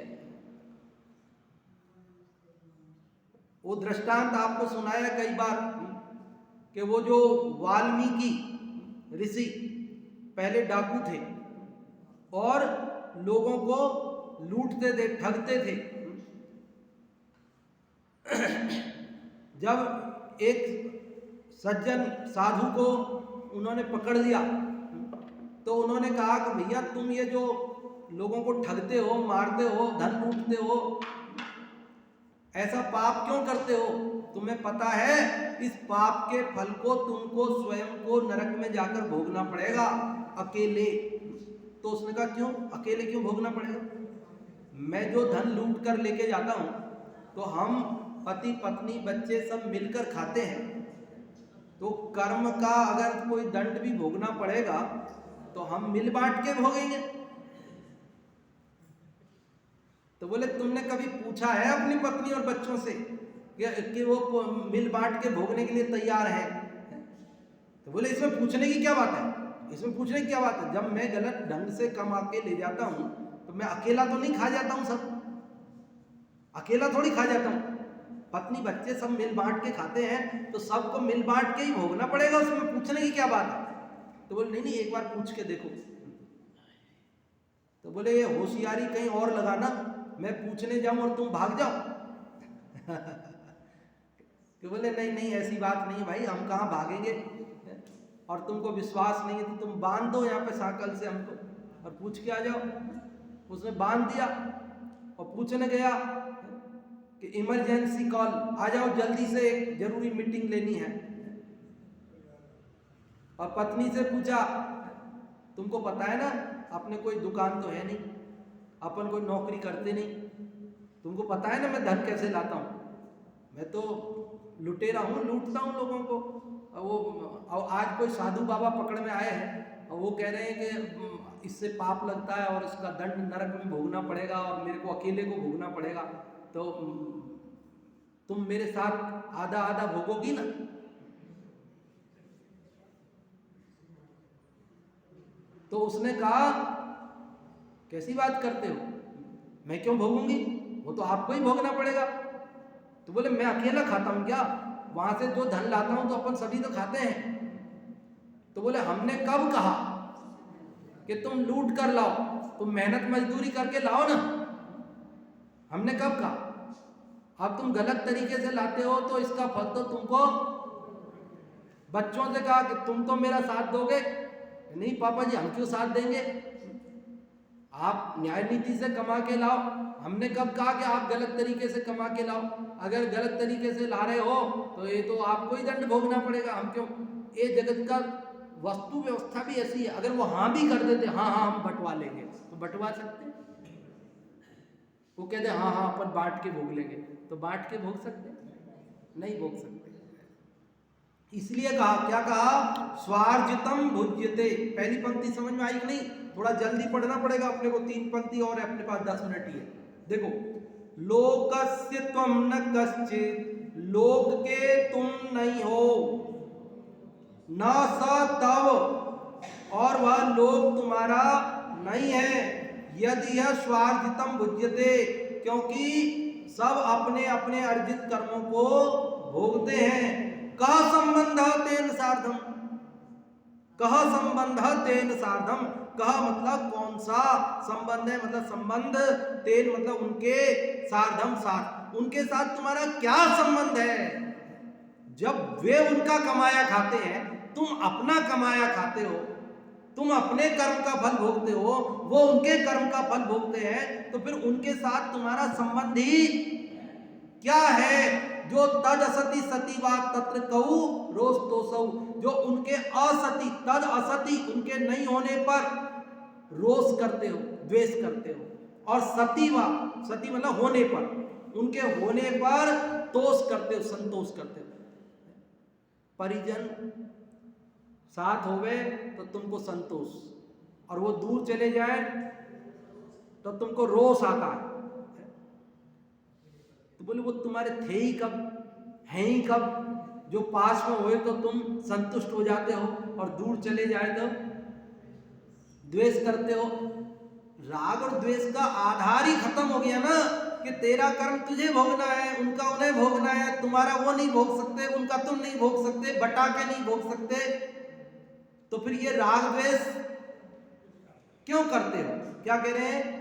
वो दृष्टांत आपको सुनाया कई बार कि वो जो वाल्मीकि ऋषि पहले डाकू थे और लोगों को लूटते थे, ठगते थे। जब एक सज्जन साधु को उन्होंने पकड़ लिया तो उन्होंने कहा कि भैया तुम ये जो लोगों को ठगते हो, मारते हो, धन लूटते हो, ऐसा पाप क्यों करते हो? तुम्हें पता है इस पाप के फल को तुमको स्वयं को नरक में जाकर भोगना पड़ेगा अकेले। तो उसने कहा क्यों अकेले क्यों भोगना पड़ेगा? मैं जो धन लूट कर लेके जाता हूं तो हम पति पत्नी बच्चे सब मिलकर खाते हैं, तो कर्म का अगर कोई दंड भी भोगना पड़ेगा तो हम मिल बांट के भोगेंगे। तो बोले तुमने कभी पूछा है अपनी पत्नी और बच्चों से कि वो मिल बांट के भोगने के लिए तैयार है? तो बोले इसमें पूछने की क्या बात है, इसमें पूछने की क्या बात है? जब मैं गलत ढंग से कमा के ले जाता हूं तो मैं अकेला तो नहीं खा जाता हूं, सब अकेला थोड़ी खा जाता हूं, पत्नी बच्चे सब मिल बांट के खाते हैं, तो सबको मिल बांट के ही भोगना पड़ेगा, उसमें पूछने की क्या बात है? तो बोले नहीं नहीं एक बार पूछ के देखो। तो बोले ये होशियारी कहीं और लगाना, मैं पूछने जाऊं और तुम भाग जाओ। तो बोले नहीं नहीं ऐसी बात नहीं भाई, हम कहाँ भागेंगे, और तुमको विश्वास नहीं है तो तुम बांध दो यहाँ पे साकल से हमको और पूछ के आ जाओ। उसने बांध दिया और पूछने गया कि इमरजेंसी कॉल, आ जाओ जल्दी से एक जरूरी मीटिंग लेनी है। और पत्नी से पूछा तुमको पता है ना अपने कोई दुकान तो है नहीं, अपन कोई नौकरी करते नहीं, तुमको पता है ना मैं धन कैसे लाता हूँ, मैं तो लुटेरा हूँ, लूटता हूँ लोगों को। और आज कोई साधु बाबा पकड़ में आए हैं और वो कह रहे हैं कि इससे पाप लगता है और इसका दंड नरक में भोगना पड़ेगा और मेरे को अकेले को भोगना पड़ेगा, तो तुम मेरे साथ आधा आधा भोगोगी ना। तो उसने कहा कैसी बात करते हो, मैं क्यों भोगूंगी, वो तो आपको ही भोगना पड़ेगा। तो बोले मैं अकेला खाता हूं क्या, वहां से जो धन लाता हूं तो अपन सभी तो खाते हैं। तो बोले हमने कब कहा कि तुम लूट कर लाओ, तुम मेहनत मजदूरी करके लाओ ना, हमने कब कहा। अब तुम गलत तरीके से लाते हो तो इसका फल तो तुमको, बच्चों से कहा कि तुम तो मेरा साथ दोगे, नहीं पापा जी हम क्यों साथ देंगे, आप न्याय नीति से कमा के लाओ, हमने कब कहा कि आप गलत तरीके से कमा के लाओ, अगर गलत तरीके से ला रहे हो तो ये तो आपको ही दंड भोगना पड़ेगा, हम क्यों। ये जगत का वस्तु व्यवस्था भी ऐसी है, अगर वो हाँ भी कर देते हाँ हाँ हम बंटवा लेंगे तो बंटवा सकते, वो कहते हाँ हाँ अपन बांट के भोग लेंगे, तो बांट के भोग सकते, नहीं भोग सकते। इसलिए कहा, क्या कहा, स्वार्जितम भुज्यते। पहली पंक्ति समझ में आई कि नहीं, थोड़ा जल्दी पढ़ना पड़ेगा अपने को, 3 पंक्ति और अपने पास 10 मिनट ही है। देखो, लोकस्य त्वम न कश्चित्, लोक के तुम नहीं हो, न स तव, और वह लोक तुम्हारा नहीं है, यदि यह स्वार्जितम भुज्यते, क्योंकि सब अपने अपने अर्जित कर्मों को भोगते हैं। कह संबंध तेन सार्धम, कह संबंध तेन सार्धम, कह मतलब कौन सा संबंध है, मतलब संबंध, तेन मतलब उनके, सार्धम साथ, उनके साथ तुम्हारा क्या संबंध है। जब वे उनका कमाया खाते हैं, तुम अपना कमाया खाते हो, तुम अपने कर्म का फल भोगते हो, वो उनके कर्म का फल भोगते हैं, तो फिर उनके साथ तुम्हारा संबंध ही क्या है। जो तद असति सती बात तत्र कहू रोष तोसऊ, जो उनके असति, तद असति उनके नहीं होने पर रोष करते हो, द्वेष करते हो, और सतीवा, सती मतलब होने पर, उनके होने पर तोष करते हो, संतोष करते हो। परिजन साथ होवे तो तुमको संतोष, और वो दूर चले जाए तो तुमको रोष आता है। तो बोले वो तुम्हारे थे ही कब, हैं ही कब, जो पास में हुए तो तुम संतुष्ट हो जाते हो और दूर चले जाए तो द्वेष करते हो। राग और द्वेष का आधार ही खत्म हो गया ना, कि तेरा कर्म तुझे भोगना है, उनका उन्हें भोगना है, तुम्हारा वो नहीं भोग सकते, उनका तुम नहीं भोग सकते, बटा के नहीं भोग सकते, तो फिर ये राग द्वेष क्यों करते हो। क्या कह रहे हैं,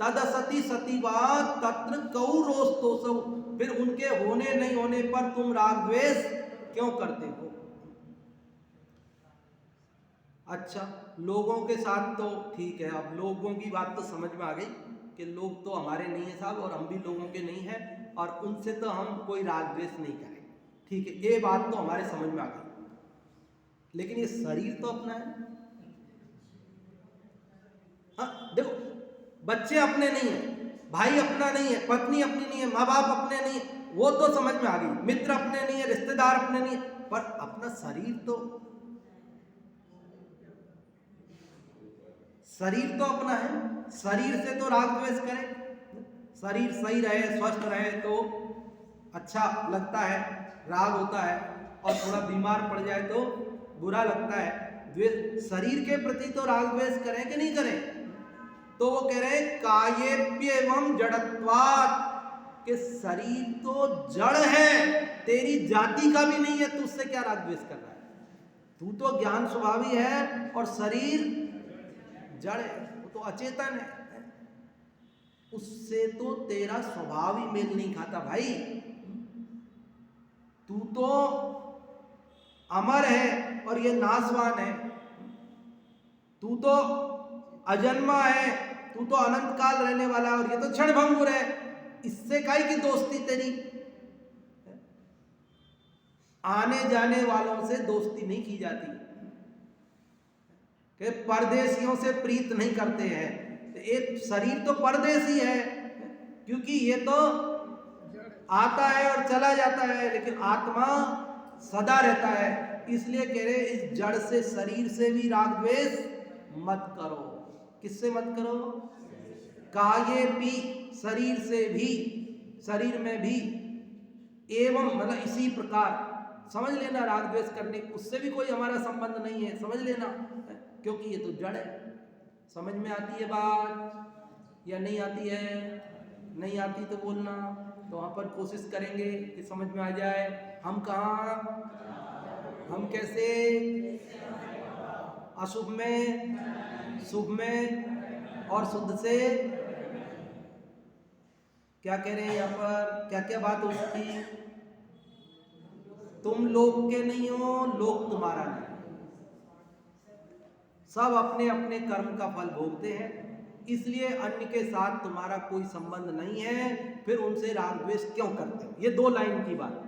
तद असति सतीवाद तत्र कौ रोष तोसौ, फिर उनके होने नहीं होने पर तुम राग द्वेष क्यों करते हो। अच्छा, लोगों के साथ तो ठीक है, अब लोगों की बात तो समझ में आ गई कि लोग तो हमारे नहीं है साहब, और हम भी लोगों के नहीं हैं, और उनसे तो हम कोई राग द्वेष नहीं करेंगे, ठीक है, ये बात तो हमारे समझ में आ गई। लेकिन ये शरीर तो अपना है। हाँ देखो, बच्चे अपने नहीं है, भाई अपना नहीं है, पत्नी अपनी नहीं है, माँ बाप अपने नहीं है, वो तो समझ में आ गई, मित्र अपने नहीं है, रिश्तेदार अपने नहीं है, पर अपना शरीर तो, शरीर तो अपना है, शरीर से तो राग द्वेष करें। शरीर सही रहे, स्वस्थ रहे तो अच्छा लगता है, राग होता है, और थोड़ा बीमार पड़ जाए तो बुरा लगता है। द्वेष, शरीर के प्रति तो राग द्वेष करें कि नहीं करें। तो वो कह रहे हैं कायेप्येवं जड़त्वात्, कि शरीर तो जड़ है, तेरी जाति का भी नहीं है, तू उससे क्या राग द्वेष कर रहा है। तू तो ज्ञान स्वभावी है और शरीर जड़ है, वो तो अचेतन है, उससे तो तेरा स्वभाव ही मेल नहीं खाता भाई। तू तो अमर है और ये नाशवान है, तू तो अजन्मा है, तू तो अनंत काल रहने वाला है, और ये तो क्षणभंगुर है, इससे काहे की दोस्ती तेरी। आने जाने वालों से दोस्ती नहीं की जाती, कि परदेशियों से प्रीत नहीं करते हैं। एक शरीर तो परदेशी है, क्योंकि ये तो आता है और चला जाता है, लेकिन आत्मा सदा रहता है। इसलिए कह रहे इस जड़ से, शरीर से भी राग द्वेष मत करो। किससे मत करो? काये भी, शरीर से भी, शरीर में भी, एवं मतलब इसी प्रकार, समझ लेना राग द्वेष करने, उससे भी कोई हमारा संबंध नहीं है, समझ लेना, क्योंकि ये तो जड़ है। समझ में आती है बात या नहीं आती है? नहीं आती तो बोलना, तो वहाँ पर कोशिश करेंगे कि समझ में आ जाए। हम कहाँ, हम कैसे, अशुभ में, शुभ में और शुद्ध से। क्या कह रहे हैं यहाँ पर, क्या क्या बात हो सकती? तुम लोग के नहीं हो, लोग तुम्हारा नहीं। सब अपने अपने कर्म का फल भोगते हैं, इसलिए अन्य के साथ तुम्हारा कोई संबंध नहीं है, फिर उनसे राग द्वेष क्यों करते हो? ये 2 लाइन की बात।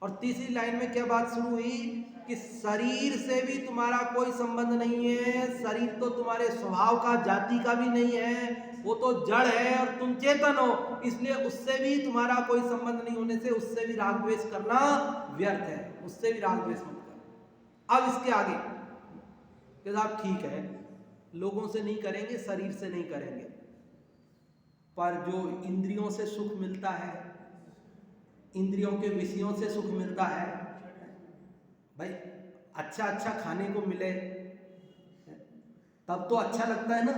और तीसरी लाइन में क्या बात शुरू हुई कि शरीर से भी तुम्हारा कोई संबंध नहीं है, शरीर तो तुम्हारे स्वभाव का, जाति का भी नहीं है, वो तो जड़ है और तुम चेतन हो, इसलिए उससे भी तुम्हारा कोई संबंध नहीं होने से उससे भी राग द्वेष करना व्यर्थ है, उससे भी राग द्वेष मत करो। अब इसके आगे कि साहब ठीक है, लोगों से नहीं करेंगे, शरीर से नहीं करेंगे, पर जो इंद्रियों से सुख मिलता है, इंद्रियों के विषयों से सुख मिलता है, भाई अच्छा अच्छा खाने को मिले तब तो अच्छा लगता है ना।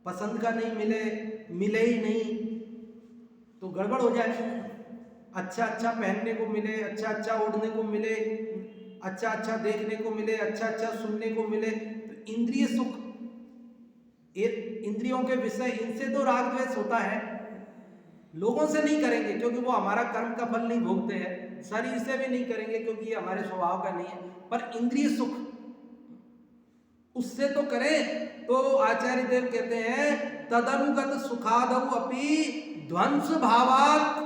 पसंद का नहीं मिले, मिले ही नहीं तो गड़बड़ हो जाए। अच्छा अच्छा पहनने को मिले, अच्छा अच्छा ओढ़ने को मिले, अच्छा अच्छा देखने को मिले, अच्छा अच्छा सुनने को मिले, तो इंद्रिय सुख, इंद्रियों के विषय, इनसे तो राग द्वेष होता है। लोगों से नहीं करेंगे क्योंकि वो हमारा कर्म का फल नहीं भोगते हैं, शरीर से भी नहीं करेंगे क्योंकि ये हमारे स्वभाव का नहीं है, पर इंद्रिय सुख उससे तो करें। तो आचार्य देव कहते हैं तदनुगत सुखादौ अपि ध्वंस भावात्,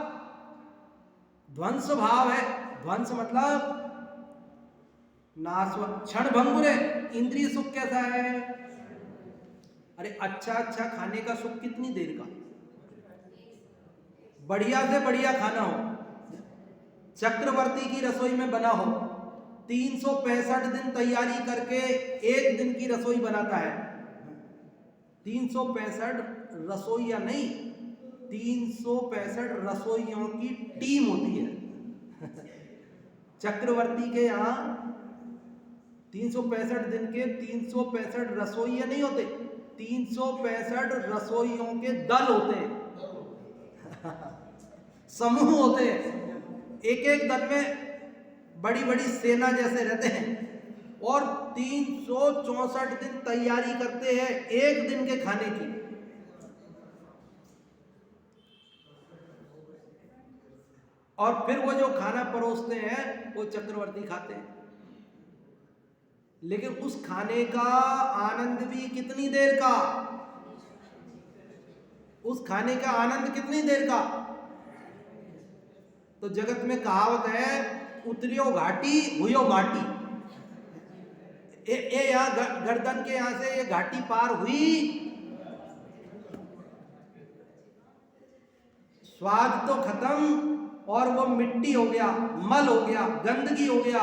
ध्वंस भाव है, ध्वंस मतलब नाश, क्षण भंगुर है। इंद्रिय सुख कैसा है? अरे अच्छा अच्छा खाने का सुख कितनी देर का, बढ़िया से बढ़िया खाना हो, चक्रवर्ती की रसोई में बना हो, 365 दिन तैयारी करके 1 दिन की रसोई बनाता है। 365 रसोइया नहीं, 365 रसोइयों की टीम होती है। चक्रवर्ती के यहाँ 365 दिन के 365 रसोइया नहीं होते, 365 रसोइयों के दल होते हैं, समूह होते हैं। एक एक दल में बड़ी बड़ी सेना जैसे रहते हैं और 364 दिन तैयारी करते हैं 1 दिन के खाने की। और फिर वो जो खाना परोसते हैं वो चक्रवर्ती खाते हैं। लेकिन उस खाने का आनंद भी कितनी देर का, उस खाने का आनंद कितनी देर का। तो जगत में कहावत है उतरियो घाटी हुयो माटी। ये यहाँ गर्दन के यहां से ये घाटी पार हुई, स्वाद तो खत्म और वो मिट्टी हो गया, मल हो गया, गंदगी हो गया।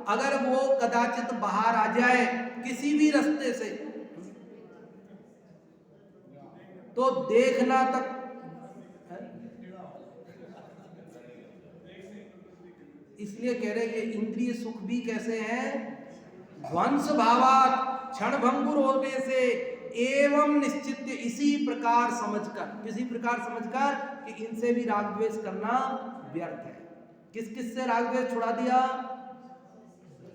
अगर वो कदाचित बाहर आ जाए किसी भी रास्ते से तो देखना तक, इसलिए कह रहे ये इंद्रिय सुख भी कैसे हैं, ध्वंस भावात्, क्षण भंगुर होने से, एवं निश्चित, इसी प्रकार समझकर, किसी प्रकार समझकर कि इनसे भी राग द्वेष करना व्यर्थ है। किस किस से राग द्वेष छुड़ा दिया?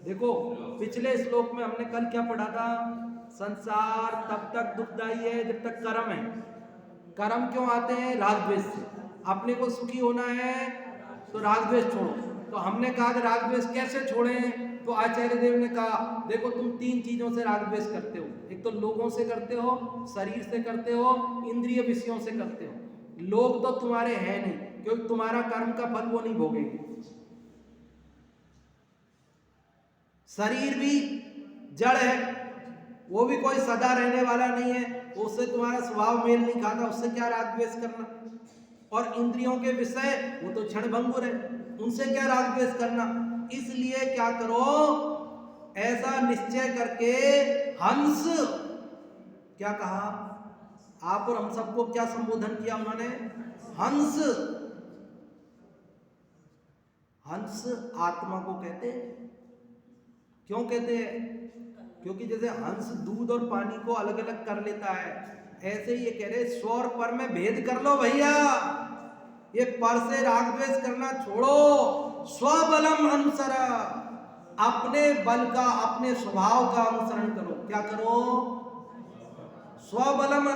देखो पिछले श्लोक में हमने कल क्या पढ़ा था, संसार तब तक दुखदाई है जब तक कर्म है। कर्म क्यों आते हैं? राग द्वेष से। अपने को सुखी होना है तो राग द्वेष छोड़ो। तो हमने कहा कि राग द्वेष कैसे छोड़ें, तो आचार्य देव ने कहा देखो तुम 3 चीजों से राग द्वेष करते हो, एक तो लोगों से करते हो, शरीर से करते हो, इंद्रिय विषयों से करते हो। लोग तो तुम्हारे हैं नहीं क्योंकि तुम्हारा कर्म का फल वो नहीं भोगेंगे। शरीर भी जड़ है, वो भी कोई सदा रहने वाला नहीं है, उससे तुम्हारा स्वभाव मेल नहीं खाता, उससे क्या राग द्वेष करना। और इंद्रियों के विषय वो तो क्षण भंगुर है, उनसे क्या राग द्वेष करना। इसलिए क्या करो, ऐसा निश्चय करके हंस, क्या कहा, आप और हम सबको क्या संबोधन किया उन्होंने, हंस। हंस आत्मा को कहते हैं। क्यों कहते हैं? क्योंकि जैसे हंस दूध और पानी को अलग अलग कर लेता है, ऐसे ही ये कह रहे स्व और पर में भेद कर लो भैया। ये पर से राग द्वेष करना छोड़ो, स्वबलम अनुसर, अपने बल का, अपने स्वभाव का अनुसरण करो। क्या करो? स्वबलम,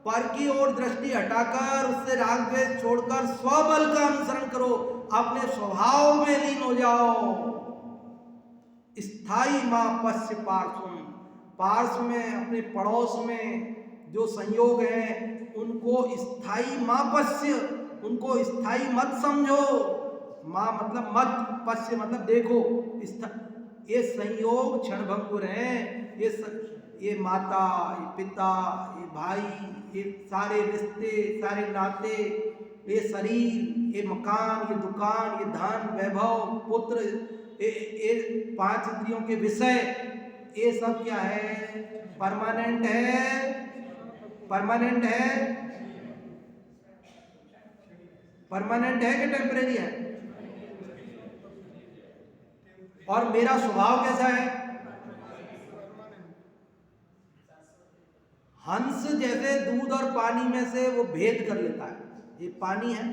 पर की ओर दृष्टि हटाकर, उससे राग द्वेष छोड़कर स्वबल का अनुसरण करो, अपने स्वभाव में लीन हो जाओ। स्थाई मां पश्य पार्श्व, पार्श्व में, अपने पड़ोस में जो संयोग है उनको स्थाई मां पश्य, उनको स्थाई मत समझो। मां मतलब मत, पश्य मतलब देखो। ये संयोग क्षणभंगुर हैं। ये माता, ये पिता, ये भाई, ये सारे रिश्ते, सारे नाते, ये शरीर, ये मकान, ये दुकान, ये धन, वैभव, पुत्र, ये 5 इंद्रियों के विषय, ये सब क्या है? परमानेंट है, परमानेंट है, परमानेंट है कि टेम्परेरी है? और मेरा स्वभाव कैसा है? हंस जैसे दूध और पानी में से वो भेद कर लेता है। ये पानी है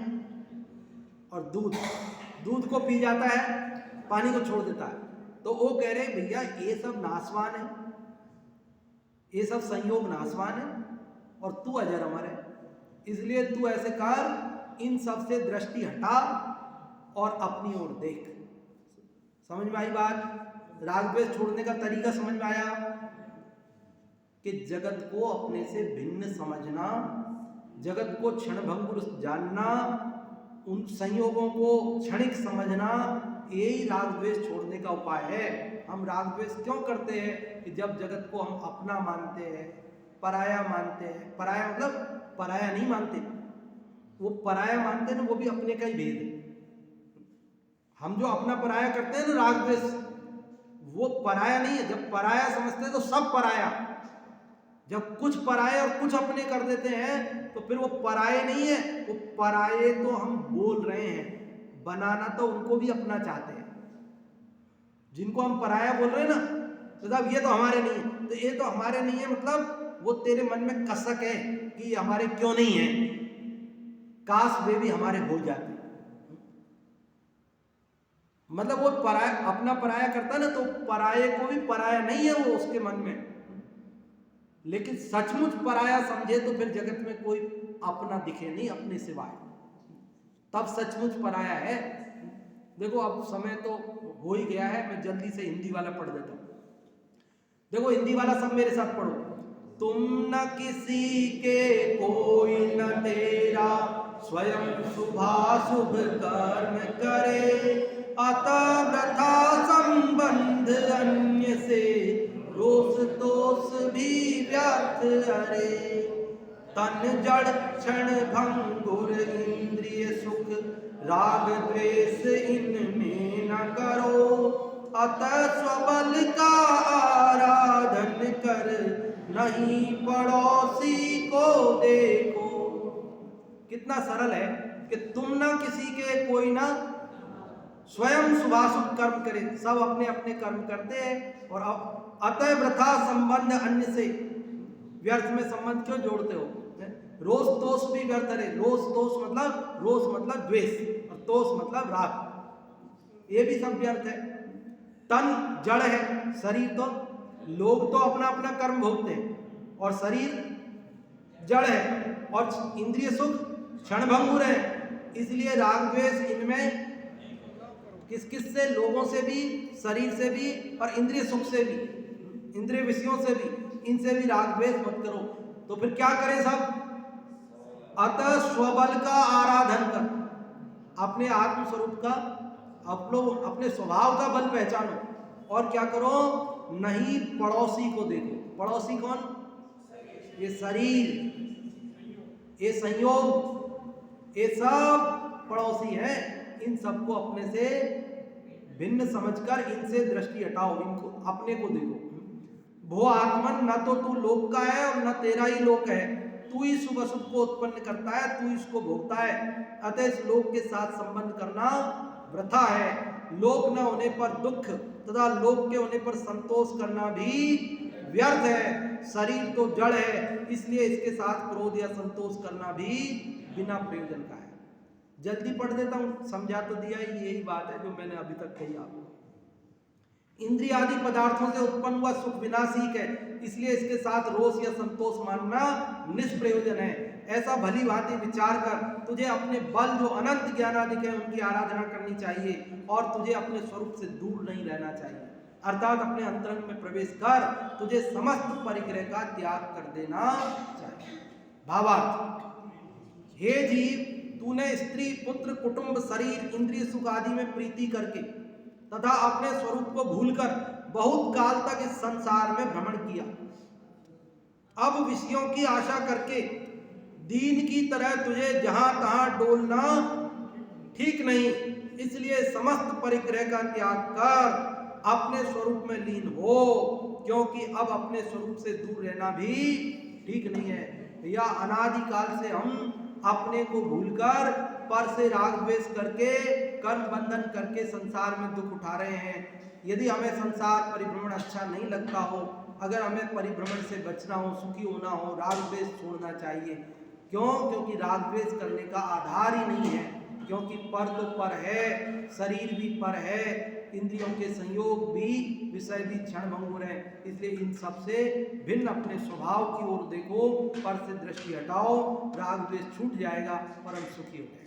और दूध, दूध को पी जाता है, पानी को छोड़ देता है। तो वो कह रहे भैया ये सब नाशवान है, ये सब संयोग नाशवान है और तू अजर अमर है। इसलिए तू ऐसे कर, इन सब से दृष्टि हटा और अपनी ओर देख। समझ में आई बात? राग द्वेष छोड़ने का तरीका समझ में आया कि जगत को अपने से भिन्न समझना, जगत को क्षणभंगुर जानना, उन संयोगों को क्षणिक समझना, यही राग द्वेष छोड़ने का उपाय है। हम राग द्वेष क्यों करते हैं? कि जब जगत को हम अपना मानते हैं, पराया मानते हैं। पराया मतलब पराया नहीं मानते, वो पराया मानते हैं ना, वो भी अपने का ही भेद है। हम जो अपना पराया करते हैं ना राग द्वेष, वो पराया नहीं है। जब पराया समझते हैं तो सब पराया, जब कुछ पराये और कुछ अपने कर देते हैं तो फिर वो पराये नहीं है। वो पराये तो हम बोल रहे हैं, बनाना तो उनको भी अपना चाहते हैं। जिनको हम पराया बोल रहे हैं ना, तो साहब ये तो हमारे नहीं है, तो ये तो हमारे नहीं है मतलब वो तेरे मन में कसक है कि हमारे क्यों नहीं है, काश वे भी हमारे हो जाते। मतलब वो पराया, अपना पराया करता है ना, तो पराये को भी पराया नहीं है वो उसके मन में। लेकिन सचमुच पराया समझे तो फिर जगत में कोई अपना दिखे नहीं अपने सिवाय, तब सचमुच पराया है। देखो अब समय तो हो ही गया है, मैं जल्दी से हिंदी वाला पढ़ देता हूं। देखो हिंदी वाला सब मेरे साथ पढ़ो। तुम न किसी के कोई न तेरा, स्वयं शुभाशुभ कर्म करे, अतः वृथा संबंध अन्य से, रोष तोष भी व्यर्थ अरे। तन जड़ क्षण भंगुर इंद्रिय सुख, राग द्वेष इनमें न करो, अतः स्वबल का आराधन कर, नहीं पड़ोसी को देखो। कितना सरल है कि तुम ना किसी के कोई ना, स्वयं शुभाशुभ कर्म करे, सब अपने अपने कर्म करते हैं। और अतः वृथा संबंध अन्य से, व्यर्थ में संबंध क्यों जोड़ते हो? रोष तोष भी व्यर्थ है। रोष तोष मतलब, रोष मतलब द्वेष और तोष मतलब राग, ये भी सब व्यर्थ है। तन जड़ है, शरीर तो, लोग तो अपना अपना कर्म भोगते हैं और शरीर जड़ है, और इंद्रिय सुख क्षणभंगुर है। इसलिए राग द्वेष इनमें किस किस से, लोगों से भी, शरीर से भी और इंद्रिय सुख से भी, इंद्रिय विषयों से भी, इनसे भी राग द्वेष मत करो। तो फिर क्या करें सब? अतः स्वबल का आराधन कर, अपने आत्म स्वरूप का, अपने स्वभाव का बल पहचानो। और क्या करो? नहीं पड़ोसी को देखो। पड़ोसी कौन? ये शरीर, ये संयोग, ये सब पड़ोसी है। इन सबको अपने से भिन्न समझकर इनसे दृष्टि हटाओ, इनको अपने को देखो। भो आत्मन, न तो तू लोक का है और न तेरा ही लोक है, तू ही शुभ अशुभ को उत्पन्न करता है, तू इसको भोगता है, अतः इस लोक के साथ संबंध करना वृथा है। लोक न होने पर दुख तथा लोक के होने पर संतोष करना भी व्यर्थ है। शरीर तो जड़ है, इसलिए इसके साथ क्रोध या संतोष करना भी बिना प्रयोजन का है। जल्दी पढ़ देता हूं, समझा तो दिया ही, यही बात है जो मैंने अभी तक कही आपको। इंद्रिय आदि पदार्थों से उत्पन्न हुआ सुख विनाशिक है, इसलिए इसके साथ रोष या संतोष मानना निष्प्रयोजन है। ऐसा भली भांति विचार कर तुझे अपने बल जो अनंत ज्ञानादिक है उनकी आराधना करनी चाहिए और तुझे अपने स्वरूप से दूर नहीं रहना चाहिए, अर्थात अपने अंतरंग में प्रवेश कर तुझे समस्त परिग्रह का त्याग कर देना चाहिए। भावार्थ, हे जीव, तूने स्त्री पुत्र कुटुंब शरीर इंद्रिय सुख आदि में प्रीति करके तथा अपने स्वरूप को भूलकर बहुत काल तक इस संसार में भ्रमण किया। अब विषयों की आशा करके दीन की तरह तुझे जहां तहां डोलना ठीक नहीं, इसलिए समस्त परिग्रह का त्याग कर अपने स्वरूप में लीन हो, क्योंकि अब अपने स्वरूप से दूर रहना भी ठीक नहीं है। या अनादिकाल से हम अपने को भूलकर पर से राग द्वेष करके कर्म बंधन करके संसार में दुख उठा रहे हैं। यदि हमें संसार परिभ्रमण अच्छा नहीं लगता हो, अगर हमें परिभ्रमण से बचना हो, सुखी होना हो, राग द्वेष छोड़ना चाहिए। क्यों? क्योंकि राग द्वेष करने का आधार ही नहीं है, क्योंकि पर तो पर है, शरीर भी पर है, इंद्रियों के संयोग भी, विषय भी क्षणभंगुर है, इसलिए इन सब से भिन्न अपने स्वभाव की ओर देखो, पर से दृष्टि हटाओ, राग द्वेष छूट जाएगा, परम सुखी हो जाएगा।